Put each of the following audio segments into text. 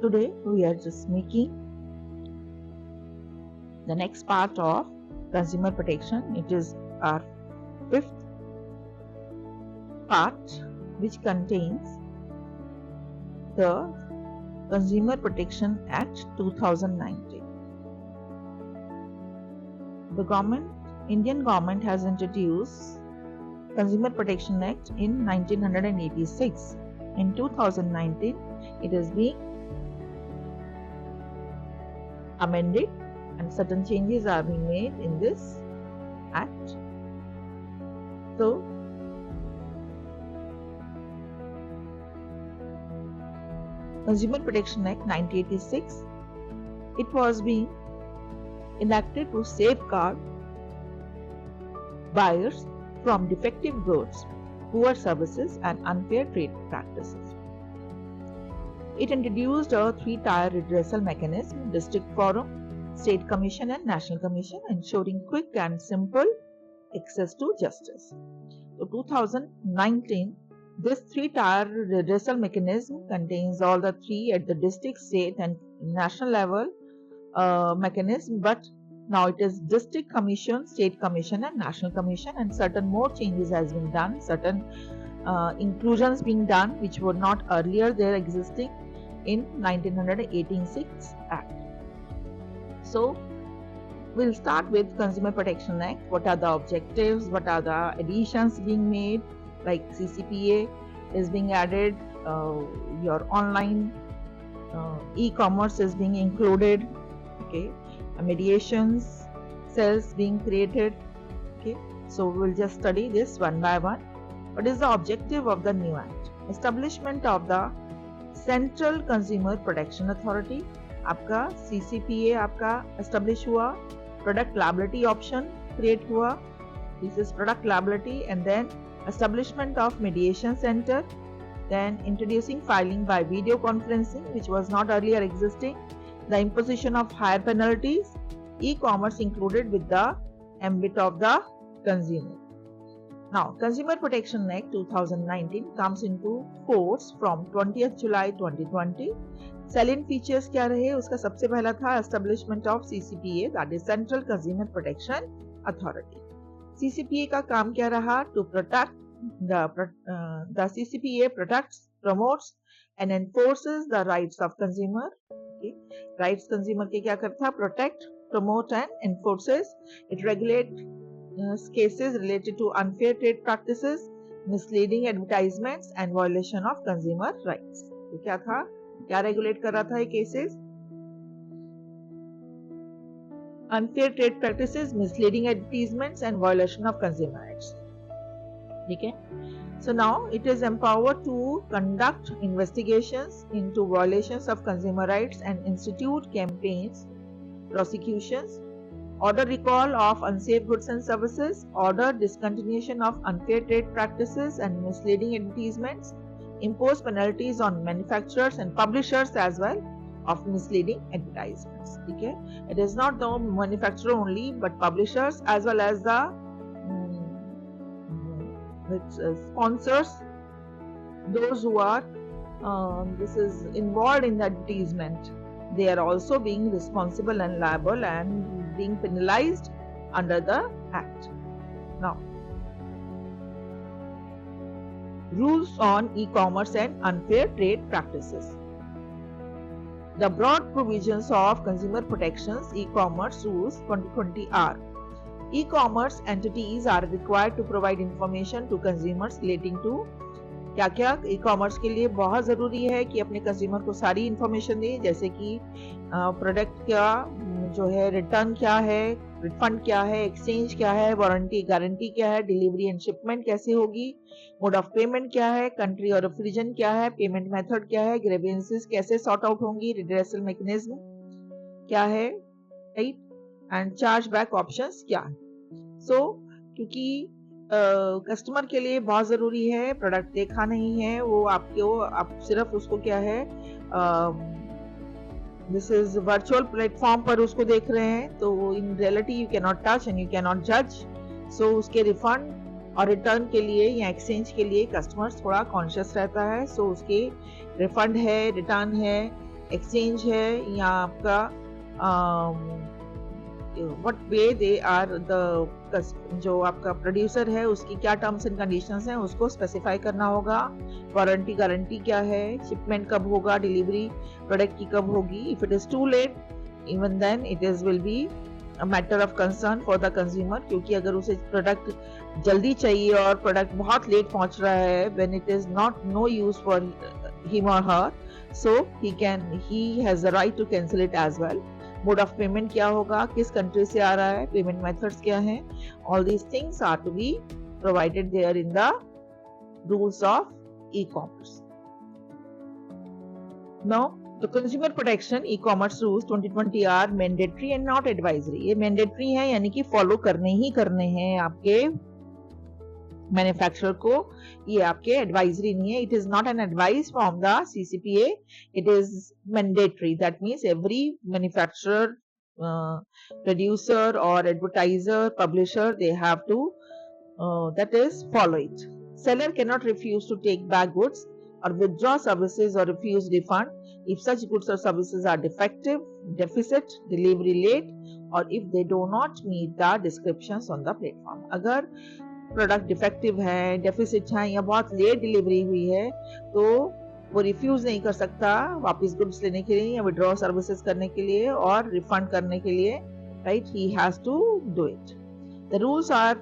Today we are just making the next part of consumer protection. It is our fifth part, which contains the Consumer Protection Act 2019. The Indian government has introduced Consumer Protection Act in 1986. In 2019, it is being amended and certain changes are being made in this act. So, Consumer Protection Act 1986, it was being enacted to safeguard buyers from defective goods, poor services and unfair trade practices. It introduced a three-tier redressal mechanism: district forum, state commission and national commission, ensuring quick and simple access to justice. So 2019, this three-tier redressal mechanism contains all the three at the district, state and national level mechanism, but now it is district commission, state commission and national commission, and certain more changes has been done, certain inclusions being done which were not earlier there existing in 1986 Act. So we'll start with Consumer Protection Act. What are the objectives? What are the additions being made? Like CCPA is being added, your online e-commerce is being included, okay, mediations cells being created, okay. So we'll just study this one by one. What is the objective of the new act? Establishment of the Central Consumer Protection Authority. आपका CCPA आपका establish हुआ, product liability option create हुआ, this is product liability, and then establishment of mediation center, then introducing filing by video conferencing which was not earlier existing, the imposition of higher penalties, e-commerce included with the ambit of the consumer. Now, Consumer Protection Act 2019 comes into force from 20th July 2020. Salient features क्या रहे? उसका सबसे पहला था establishment of CCPA, that is Central Consumer Protection Authority. CCPA का काम क्या रहा? To protect the CCPA protects, promotes and enforces the rights of consumer. Okay. Rights consumer के क्या करता? Protect, promote and enforces. It regulates cases related to unfair trade practices, misleading advertisements and violation of consumer rights. तो क्या था? क्या regulate कर रहा था ये cases? Unfair trade practices, misleading advertisements and violation of consumer rights. ठीक है? So now it is empowered to conduct investigations into violations of consumer rights and institute campaigns, prosecutions, order recall of unsafe goods and services, order discontinuation of unfair trade practices and misleading advertisements, impose penalties on manufacturers and publishers as well of misleading advertisements. Okay? It is not the manufacturer only but publishers as well as the sponsors, those who are involved in the advertisement. They are also being responsible and liable and being penalized under the Act. Now, rules on e-commerce and unfair trade practices. The broad provisions of Consumer Protections E-commerce Rules 2020 are: e-commerce entities are required to provide information to consumers relating to क्या क्या e-commerce के लिए बहुत ज़रूरी है कि अपने consumer को सारी इन्फॉर्मेशन दें, जैसे कि प्रोडक्ट का जो है रिटर्न क्या है, रिफंड क्या है, एक्सचेंज क्या है, वारंटी गारंटी क्या है, डिलीवरी एंड शिपमेंट कैसे होगी, मोड ऑफ पेमेंट क्या है, कंट्री और रीजन क्या है, पेमेंट मेथड क्या है, ग्रीवेंसेस कैसे सॉर्ट आउट होंगी, रिड्रेसल मैकेनिज्म क्या है, right, and charge back options क्या है. सो क्योंकि कस्टमर के लिए बहुत ज़रूरी है, प्रोडक्ट देखा नहीं है वो आप सिर्फ उसको क्या है दिस इज वर्चुअल प्लेटफॉर्म पर उसको देख रहे हैं, तो in reality you can not touch and you can not जज. सो उसके रिफंड और रिटर्न के लिए या एक्सचेंज के लिए कस्टमर थोड़ा कॉन्शियस रहता है. सो उसके रिफंड है, रिटर्न है, एक्सचेंज है या आपका what way they are the, जो आपका प्रोड्यूसर है उसकी क्या टर्म्स एंड कंडीशंस हैं उसको स्पेसिफाई करना होगा। वारंटी गारंटी क्या है, शिपमेंट कब होगा, डिलीवरी प्रोडक्ट की कब होगी। If it is too late, even then it is will be a matter of concern for the consumer, क्योंकि अगर उसे प्रोडक्ट जल्दी चाहिए और प्रोडक्ट बहुत लेट पहुंच रहा है, when it is not no use for him और her, so he has the right to cancel it as well. Mode of payment क्या होगा, किस कंट्री से आ रहा है, पेमेंट मेथड्स क्या हैं, all these things are to be provided there in the rules of e-commerce. Now the consumer protection e-commerce rules 2020 are mandatory and not advisory. ये mandatory है यानी कि फॉलो करने ही करने हैं आपके मैन्युफैक्चरर को, ये आपके एडवाइजरी नहीं है। It is not an advice from the CCPA, it is mandatory. That means every manufacturer, producer और advertiser, publisher, they have to that is follow it. Seller cannot refuse to take back goods or withdraw services or refuse refund if such goods or services are defective, deficit, delivery late, or if they do not meet the descriptions on the platform. अगर product defective है, deficit है या बहुत late delivery हुई है तो वो refuse नहीं कर सकता वापस गुड्स लेने के लिए या विड्रॉ सर्विसेज करने के लिए और रिफंड करने के लिए, right? He has to do it. The rules are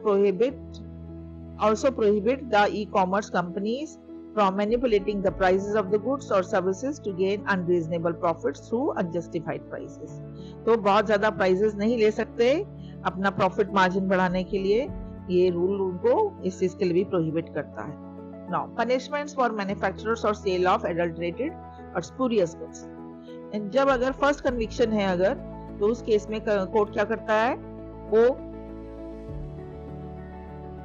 prohibit the e-commerce companies from manipulating the prices of the goods or services to gain unreasonable profits through unjustified prices. तो बहुत ज्यादा प्राइसेस नहीं ले सकते अपना प्रॉफिट मार्जिन बढ़ाने के लिए, ये रूल उनको इस चीज के लिए भी प्रोहिबिट करता है। Now, punishments for manufacturers or sale of adulterated or spurious goods. जब अगर फर्स्ट कन्विक्शन है अगर, तो उस केस में कोर्ट क्या करता है, वो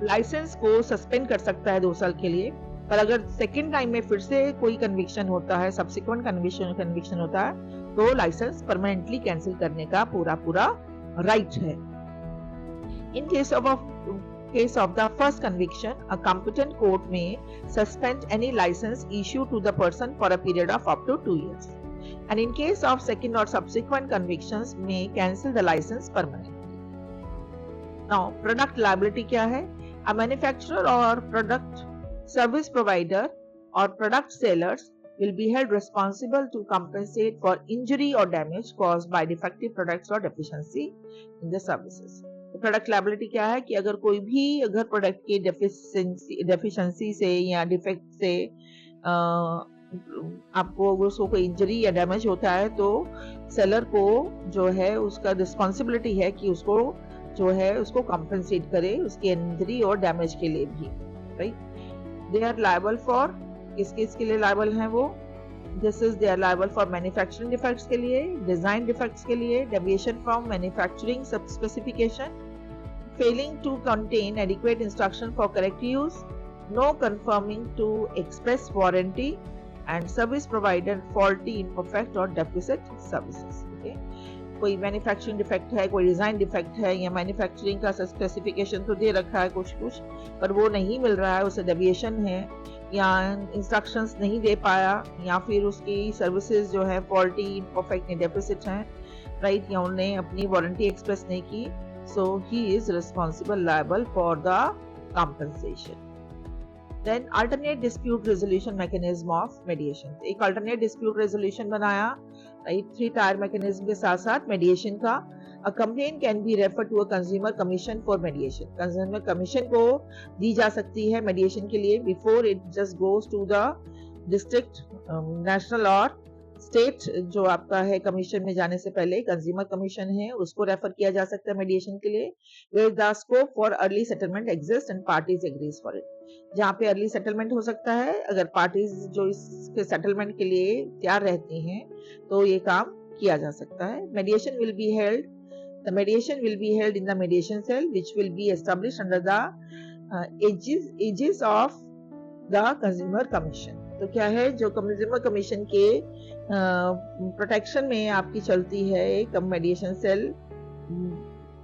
लाइसेंस को सस्पेंड कर सकता है 2 साल के लिए। पर अगर सेकेंड टाइम में फिर से कोई कन्विक्शन होता है, सब्सिक्वेंट कन्विक्शन होता है, तो लाइसेंस परमानेंटली कैंसिल करने का पूरा राइट है। In case of the first conviction, a competent court may suspend any license issued to the person for a period of up to 2 years, and in case of second or subsequent convictions, may cancel the license permanently. Now, product liability क्या है? A manufacturer or product service provider or product sellers will be held responsible to compensate for injury or damage caused by defective products or deficiency in the services. Product liability क्या है कि अगर कोई भी अगर product की deficiency से या डिफेक्ट से आपको उसको कोई इंजरी या डैमेज होता है तो सेलर को जो है उसका रिस्पॉन्सिबिलिटी है कि उसको जो है उसको कॉम्पेंसेट करे उसके इंजरी और डैमेज के लिए भी, right? They are liable for, किस के लिए लायबल हैं वो? This is they are liable for manufacturing defects के लिए, डिजाइन डिफेक्ट्स के लिए, deviation from manufacturing specification, failing to contain adequate instruction for correct use, no conforming to express warranty, and service provider faulty, imperfect or deficit services. Okay? कोई manufacturing defect है, कोई design defect है या manufacturing का specification तो दे रखा है कुछ पर वो नहीं मिल रहा है, उसे डेविएशन है या इंस्ट्रक्शंस नहीं दे पाया या फिर उसकी सर्विसेज जो है फॉल्टी, इम्परफेक्ट, डेफिसिट हैं, राइट? या उन्होंने अपनी वारंटी एक्सप्रेस नहीं की, so he is responsible liable for the compensation. Then alternate dispute resolution mechanism of mediation. एक alternate dispute resolution बनाया, right? 3-tier mechanism के साथ साथ mediation का। A complaint can be referred to a consumer commission for mediation. Consumer commission को दी जा सकती है mediation के लिए before it just goes to the district, national और स्टेट जो आपका है कमीशन में जाने से पहले कंज्यूमर कमीशन है उसको रेफर किया जा सकता है मेडिएशन के लिए, where the scope for early settlement exists and parties agrees for it. जहाँ पे अर्ली सेटलमेंट हो सकता है अगर पार्टीज जो इसके सेटलमेंट के लिए तैयार रहती हैं तो ये काम किया जा सकता है। mediation will be held in the mediation cell which will be established under the aegis of the consumer commission. तो क्या है जो कंज्यूमर कमीशन के प्रोटेक्शन में आपकी चलती है एक मेडिएशन सेल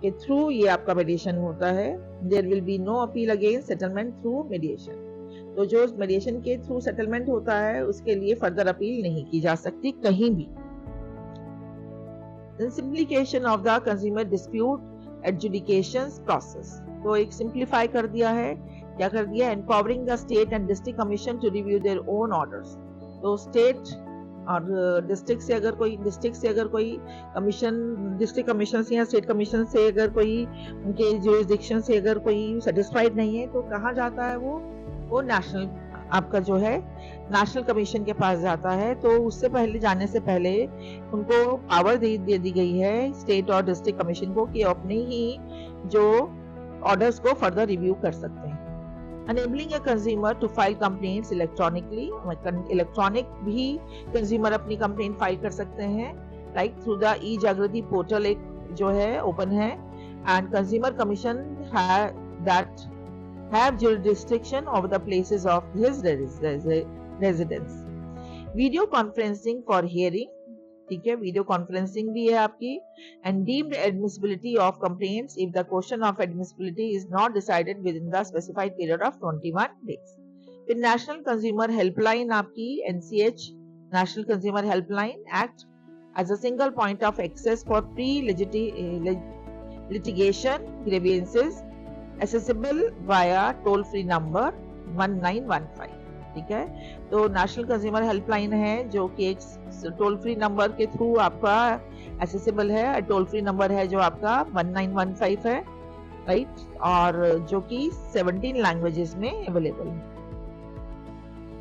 के थ्रू ये आपका मेडिएशन होता है। There will be no appeal against settlement through mediation. तो जो मेडिएशन के थ्रू सेटलमेंट होता है उसके लिए फर्दर अपील नहीं की जा सकती कहीं भी। Simplification of the consumer dispute adjudication process, तो एक सिंप्लीफाई कर दिया है, क्या कर दिया, empowering the state and district commission to review their own orders. तो स्टेट और डिस्ट्रिक्ट से अगर कोई कमीशन, डिस्ट्रिक्ट कमीशन से या स्टेट कमीशन से अगर कोई उनके जुरिसडिक्शन से अगर कोई सेटिस्फाइड नहीं है तो कहाँ जाता है वो नेशनल, आपका जो है नेशनल कमीशन के पास जाता है। तो उससे पहले जाने से पहले उनको पावर दे दी गई है स्टेट और डिस्ट्रिक्ट कमीशन को कि अपने ही जो ऑर्डर्स को फर्दर रिव्यू कर सकते हैं। Enabling a consumer to file complaints electronically, electronic भी कंज्यूमर अपनी कंप्लेंट फाइल कर सकते हैं, लाइक थ्रू द ई जागृति पोर्टल एक जो है ओपन है, and consumer commission that have jurisdiction over the places of his residence. Video conferencing for hearing, ठीक है, वीडियो कॉन्फ्रेंसिंग भी है आपकी, and deemed admissibility of complaints if the question of admissibility is not decided within the specified period of 21 days. फिर national consumer helpline आपकी NCH, national consumer helpline act as a single point of access for pre litigation grievances accessible via toll free number 1915, ठीक है। तो national consumer helpline है जो कि एक toll free number के थ्रू आपका एक्सेसिबल है, टोल फ्री नंबर है जो आपका 1915 है, राइट, और जो कि 17 लैंग्वेजेस में अवेलेबल है।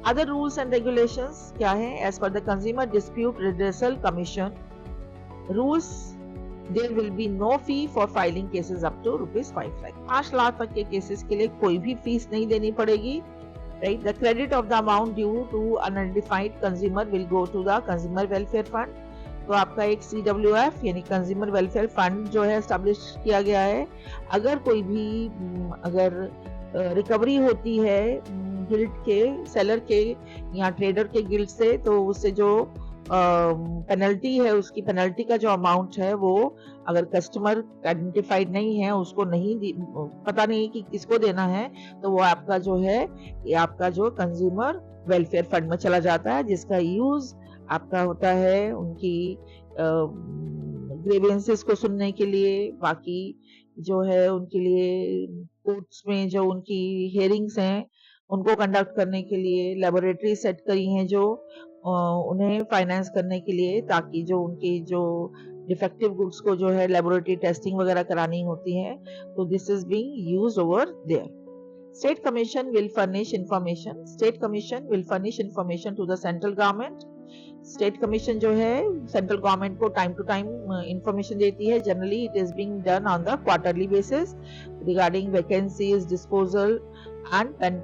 अदर रूल्स एंड रेगुलेशंस क्या है, एज पर the consumer dispute redressal commission rules, there will be no fee for filing cases up to ₹5 lakh। 5 lakh तक के केसेस के लिए कोई भी फीस नहीं देनी पड़ेगी, right. The credit of the amount due to unidentified consumer will go to the consumer welfare fund. तो आपका एक CWF यानी कंज्यूमर वेलफेयर फंड जो है एस्टेब्लिश किया गया है। अगर कोई भी अगर रिकवरी होती है गिल्ड के, सेलर के या ट्रेडर के गिल्ड से, तो उससे जो पेनल्टी है, उसकी पेनल्टी का जो अमाउंट है वो अगर कस्टमर आइडेंटिफाइड नहीं है, उसको नहीं पता नहीं कि किसको देना है, तो वो आपका जो है ये आपका जो कंज्यूमर वेलफेयर फंड में चला जाता है, जिसका यूज आपका होता है उनकी ग्रीवेंसेस को सुनने के लिए, बाकी जो है उनके लिए कोर्ट्स में जो उनकी हियरिंग्स हैं उनको कंडक्ट करने के लिए, लेबोरेटरी सेट करी हैं जो उन्हें फाइनेंस करने के लिए, ताकि जो उनकी जो डिफेक्टिव गुड्स को जो है लेबोरेटरी टेस्टिंग वगैरह करानी होती है, तो this is being used over there. State commission will furnish information, state commission will furnish information to the central government. State commission जो है सेंट्रल गवर्नमेंट को टाइम टू टाइम इंफॉर्मेशन देती है। Generally it is being done on the quarterly basis regarding vacancies, disposal and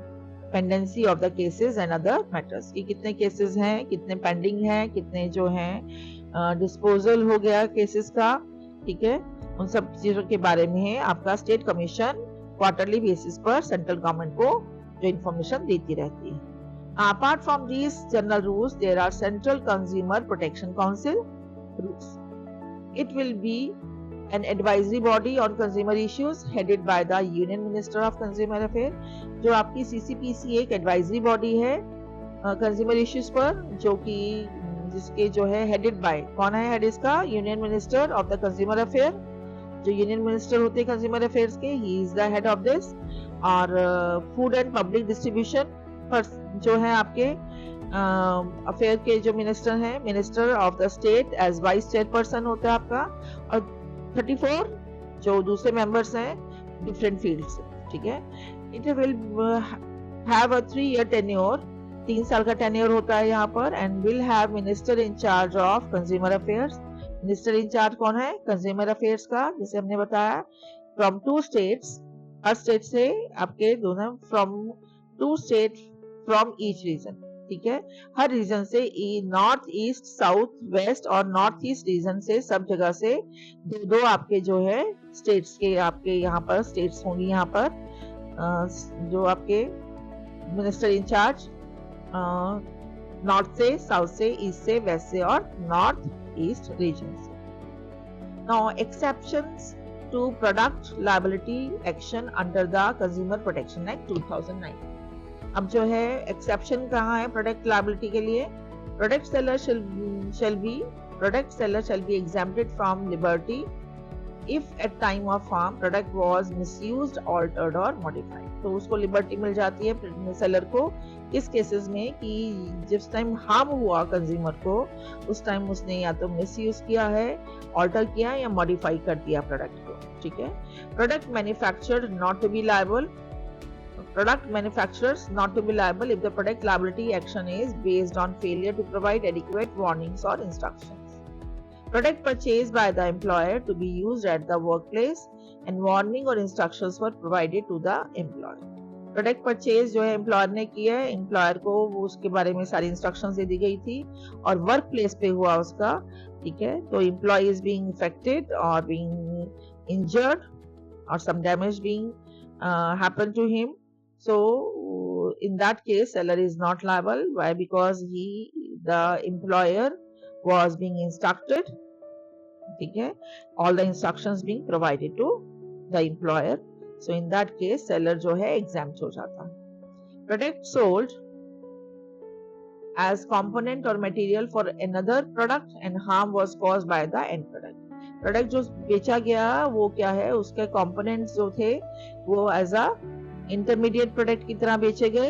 pendency of the cases and other matters, कि कितने cases हैं, कितने pending हैं, कितने जो हैं डिस्पोजल हो गया केसेस का, ठीक है, उन सब चीजों के बारे में आपका स्टेट कमीशन क्वार्टरली बेसिस पर सेंट्रल गवर्नमेंट को जो इंफॉर्मेशन देती रहती है। Apart from these general rules there are central consumer protection council rules. It will be an advisory body on consumer issues headed by the Union Minister of Consumer Affairs। जो आपकी CCPC एक advisory body है consumer issues पर, जो कि जिसके जो है हेडेड बाय, कौन है हेड इसका, union minister of the consumer affair. जो यूनियन मिनिस्टर होते हैं कंज्यूमर अफेयर्स के, he is the head of this. और फूड एंड पब्लिक डिस्ट्रीब्यूशन पर जो है आपके अफेयर के जो मिनिस्टर हैं, minister of the state as vice chairperson होता है आपका, और 34 जो दूसरे मेंबर्स हैं डिफरेंट फील्ड से, ठीक है। It will have a 3-year tenure, 3 साल का टेन्योर होता है यहाँ पर, and will have minister in charge of consumer affairs. Minister in charge कौन है, कंज्यूमर अफेयर्स का, जैसे हमने बताया, फ्रॉम 2 स्टेट्स, हर स्टेट से आपके दोनों, from 2 state from each reason, ठीक है, हर रीजन से, नॉर्थ ईस्ट, साउथ वेस्ट और नॉर्थ ईस्ट रीजन से, सब जगह से दो आपके जो है स्टेट्स के आपके यहाँ पर स्टेट्स होंगी, यहाँ पर जो आपके मिनिस्टर इंचार्ज नॉर्थ से, साउथ से, ईस्ट से, वेस्ट से और नॉर्थ ईस्ट रीजन से। Now exceptions to product liability action under the consumer protection act 2009। अब जो है एक्सेप्शन कहाँ है प्रोडक्ट लायबिलिटी के लिए, product seller shall be Product seller shall be exempted from liberty if at time of harm product was misused, altered or modified. तो उसको liberty मिल जाती है सेलर को किस केसेस में कि जिस टाइम हार्म हुआ कंज्यूमर को उस टाइम उसने या तो मिसयूज किया है, ऑल्टर किया या मॉडिफाई कर दिया प्रोडक्ट को. ठीक है. Product manufactured not to be liable. Product manufacturers not to be liable if the product liability action is based on failure to provide adequate warnings or instructions. Product purchased by the employer to be used at the workplace and warning or instructions were provided to the employer. Product purchase जो है employer ने किया है, employer को वो उसके बारे में सारी इंस्ट्रक्शंस दे दी गई थी और वर्क प्लेस पे हुआ उसका. ठीक है. तो एम्प्लॉय इज बीइंग अफेक्टेड और बीइंग इंजर्ड और some damage being happen to him. So in that case seller is not liable. Why? Because the employer was being instructed. Okay, all the instructions being provided to the employer. So in that case seller जो है exempt हो जाता है. Product sold as component or material for another product and harm was caused by the end product. Product जो बेचा गया वो क्या है, उसके components जो थे वो as a इंटरमीडिएट प्रोडक्ट की तरह बेचे गए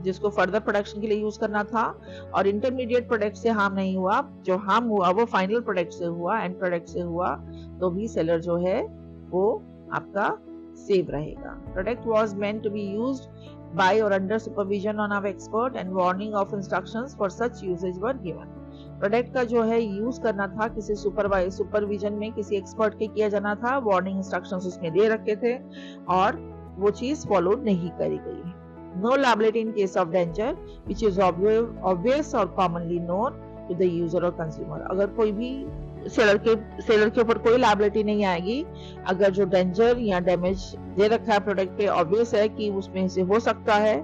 जिसको फर्दर प्रोडक्शन के लिए यूज करना था और इंटरमीडिएट प्रोडक्ट से हार्म नहीं हुआ. जो हार्म हुआ वो फाइनल प्रोडक्ट से हुआ, एंड प्रोडक्ट से हुआ, तो भी सेलर जो है वो आपका सेव रहेगा. Product was meant to be used by और under supervision on of expert and warning of instructions for such usage were given. Product का जो है यूज करना था किसी सुपरविजन में, किसी एक्सपर्ट के किया जाना था, वार्निंग इंस्ट्रक्शंस उसमें दे रखे थे और वो चीज फॉलो नहीं करी गई है. No liability in case of danger which is obvious और commonly known to the user और कंज्यूमर. अगर कोई भी सेलर के ऊपर कोई लायबिलिटी नहीं आएगी अगर जो डेंजर या डैमेज दे रखा है प्रोडक्ट पे ऑब्वियस है कि उसमें से हो सकता है,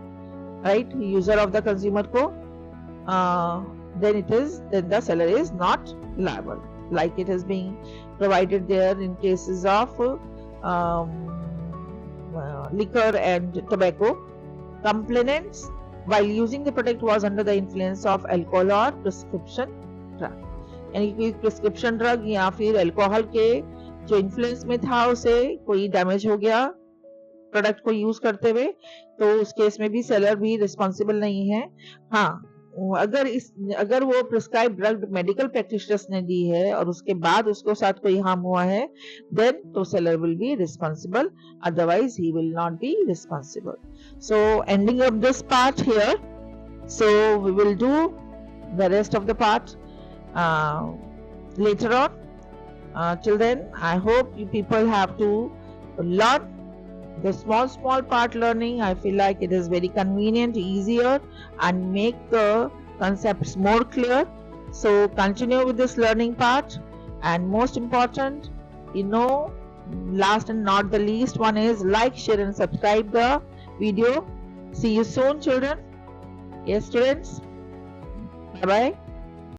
right, user of the consumer को, then the seller is not liable, like it is being provided there in cases of liquor and tobacco. Complainants while using the product was under the influence of alcohol or prescription drug. यानी कि prescription drug या फिर alcohol के जो influence में था उसे कोई डैमेज हो गया प्रोडक्ट को यूज करते हुए, तो उस केस में भी सेलर भी रिस्पॉन्सिबल नहीं है. हाँ, अगर वो प्रिस्क्राइब ड्रग मेडिकल प्रैक्टिशनर्स ने दी है और उसके बाद उसको साथ कोई हार्म हुआ है, देन तो seller will be responsible, otherwise he will not be responsible. So ending of this part here. So we will do the rest of the part later on. Till then, I hope you people have to learn the small part learning. I feel like it is very convenient, easier, and make the concepts more clear. So continue with this learning part. And most important, last and not the least one is like, share and subscribe the video. See you soon, children. Yes, students. Bye bye.